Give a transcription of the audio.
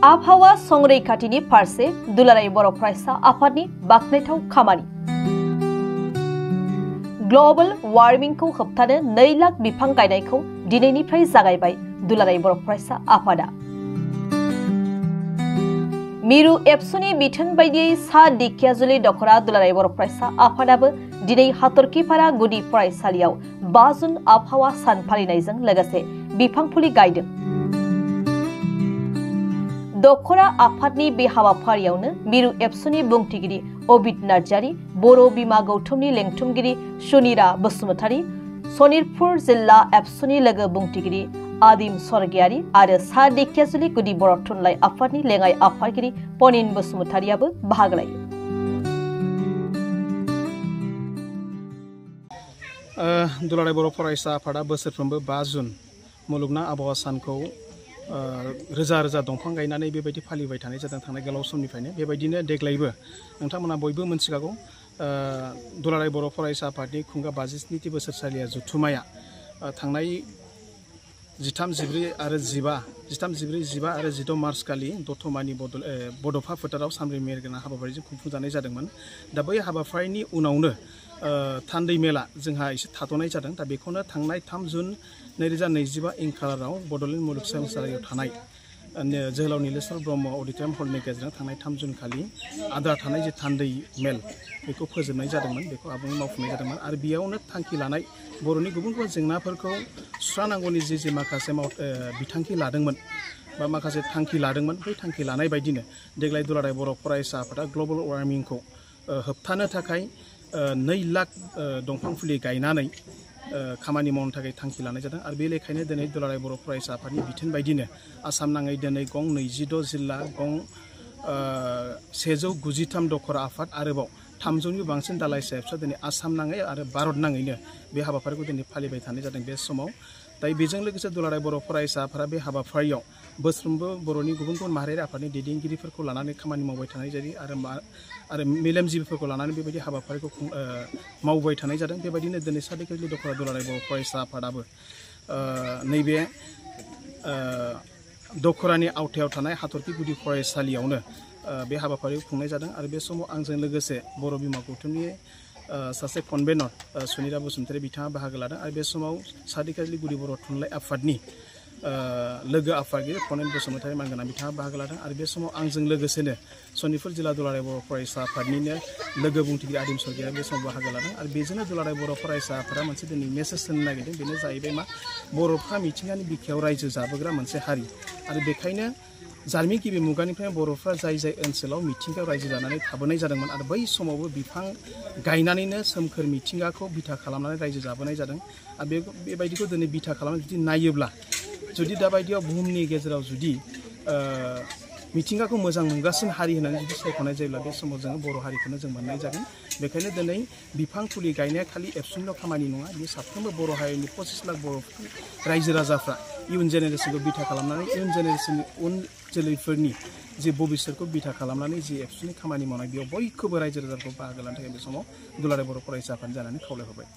आबहावा संरैखाथिनि फारसे दुलाराय बर' फरायसा आफादनि बाखनायथाव खामानि। ग्लबेल वार्मिंखौ होबथानो 2 लाख बिफां गायनायखौ दिनैनिफ्राय जागायबाय दुलाराय बर' फरायसा आफादा। मिरु एबसुनि बिथोन बायदियै सा दिखियाजुलि दखरा दुलाराय बर' फरायसा आफादाबो दिनै हाथरखिपारा गुदि फरायसालियाव 5 जुन आबहावा सान फालिनायजों लोगोसे बिफां फुलि गायदों। दखरा आफादनि बे हाबाफारियावनो मिरु एबसुनि बुंथिगिरि अबित नार्जारी, बर' बिमा गौथुमनि लेंथुमगिरि सुनिरा बसुमतारी, सनितपुर जिल्ला एबसुनि लोगो बुंथिगिरि आदिम स्वर्गियारी आरो सा दिखियाजुलि गुदि बर' थुनलाइ आफादनि लेङाइ आफादगिरि पनिन बसुमतारीयाबो बाहागो लायो। दुलाराय बर' फरायसा आफादा बोसोरफ्रोमबो 5 जुन मुलुगनां आबहावा सानखौ रोजा रोजा दंफां गायनानै बेबायदि फालिबाय थानाय जादों थांनाय गोलाव समनिफ्रायनो। बेबायदिनो देग्लायबो नोंथांमोना बयबो मिथिखागौ दुलाराय बर' फरायसा आफादनि खुंगा 57थि बोसोरसालिया जथुमाया थांनाय 13, 14 आरो 16 मार्च खालि दतमानि बड'फा फोथाराव सामब्रै मेलगोनां हाबाफारिजों खुंफुंजानाय जादोंमोन। दा बै हाबाफारिनि उनावनो थान्दै मेला जोंहा एसे थाद'नाय जादों। दा बेखौनो थांनाय 3 जुन 2025 इं खालाराव बड'लेण्ड मुलुगसोलोंसालियाव थानाय जोहोलाव नीलेश्वर ब्रह्म अडिट'रियाम हलनि गेजेरजों थांनाय 3 जुन खालि आद्रा थानाय जे थान्दै मेल बेखौ फोजोबनाय जादोंमोन, बेखौ आबुङै मावफुंनाय जादोंमोन। आरो बेयावनो थांखि लानाय बर'नि गुबुन गुबुन जेंनाफोरखौ सुस्रांनांगौनि जे माखासे बिथांखि लादोंमोन बा माखासे थांखि लादोंमोन, बै थांखि लानाय बायदिनो देग्लाय दुलाराय बर' फरायसा आफादा ग्लबेल वार्मिंखौ होबथानो थाखाय 2 लाख दंफां फुलि गायनानै खामानि मावनो थाखाय थांखि लानाय जादों। आरो बे लेखायनो दिनै दुलाराय बर' फरायसा आफादनि बिथोन बायदिनो आसाम नाङै दिनै गं 26 जिल्ला, गं 193 दखरा आफाद, आरोबाव 300निबो बांसिन दालाइसा एबसुआ दिनै आसाम नाङै आरो भारत नाङैनो बे हाबाफारिखौ दिनै फालिबाय थानाय जादों बे समाव। दा बेजों लोगोसे दुलाराय बर' फरायसा आफादा बे हाबाफारियाव बोसोरफ्रोमबो बर'नि गुबुन गुबुन माहारियारि आफादनि दैदेनगिरिफोरखौ लानानै खामानि मावबाय थानाय जायो आरो मेलेमजिबिफोरखौ लानानै बेबायदि हाबाफारिखौ मावबाय थानाय जादों। बेबायदिनो दिनै सा दिखियाजुलि दखरा दुलाराय बर' फरायसा आफादाबो नैबे दखरानि आवथायाव थानाय हाथरखि गुदि फरायसालियावनो बे हाबाफारिखौ खुंनाय जादों। आरो बे समाव आंजों लोगोसे बर' बिमा गौथुमनि सासे कनभेनर सुनिरा बसुमतारी बिथाङा बाहागो लादों। आरो बे समाव सा दिखियाजुलि गुदि बर' थुनलाइ आफादनि लोगो आफादगिरि पनिन बसुमतारी मानगोना बिथाङा बाहागो लादों। आरो बे समाव आंजों लोगोसेनो सनितपुर जिल्ला दुलाराय बर' फरायसा आफादनिनो लोगो बुंथिगिरि आदिम स्वर्गियारी बे समाव बाहागो लादों। आरो बेजोंनो दुलाराय बर' फरायसा आफादा मोनसे दिनै मेसेज होनो नागिरदों, बेनो जाहैबाय मा, बर'फ्रा मिथिंगानि बिखायाव रायजो जाबोग्रा मोनसे हारि। आरो बेखायनो जारिमिन गिबि मुगानिफ्राय बर'फ्रा जाय ओनसोलाव मिथिंगायाव रायजो जानानै थाबोनाय जादोंमोन आरो बै समावबो बिफां गायनानैनो सोमखोर मिथिंगाखौ बिथा खालामनानै रायजो जाबोनाय जादों। आरो बेबायदिखौ दिनै बिथा खालामनानै जुदि नायोब्ला, जुदि दाबायदियाव बुहुमनि गेजेराव जुदि मिथिंगाखौ मोजां मोनगासिनो हारि होननानै जुदि सायख'नाय जायोब्ला बे समाव जोङो बर' हारिखौनो जों मोननाय जागोन। बेखायनो दिनै बिफां फुलि गायनाया खालि एबसुनिल' खामानि नङा, बे साफ्रोमबो बर' हारिनि 25 लाख बर' रायजो राजाफ्रा इयुन जेनेरेसनखौ बिथा खालामनानै इयुन जेनेरेसननि उन जोलैफोरनि जे भबिष्यतखौ बिथा खालामनानै जे एबसुनि खामानि मावनाय, बेयाव बयखौबो रायजो राजाखौ बाहागो लानो थाखाय बे समाव दुलाराय बर' फरायसा आफाद जानानै खावलायहरबाय।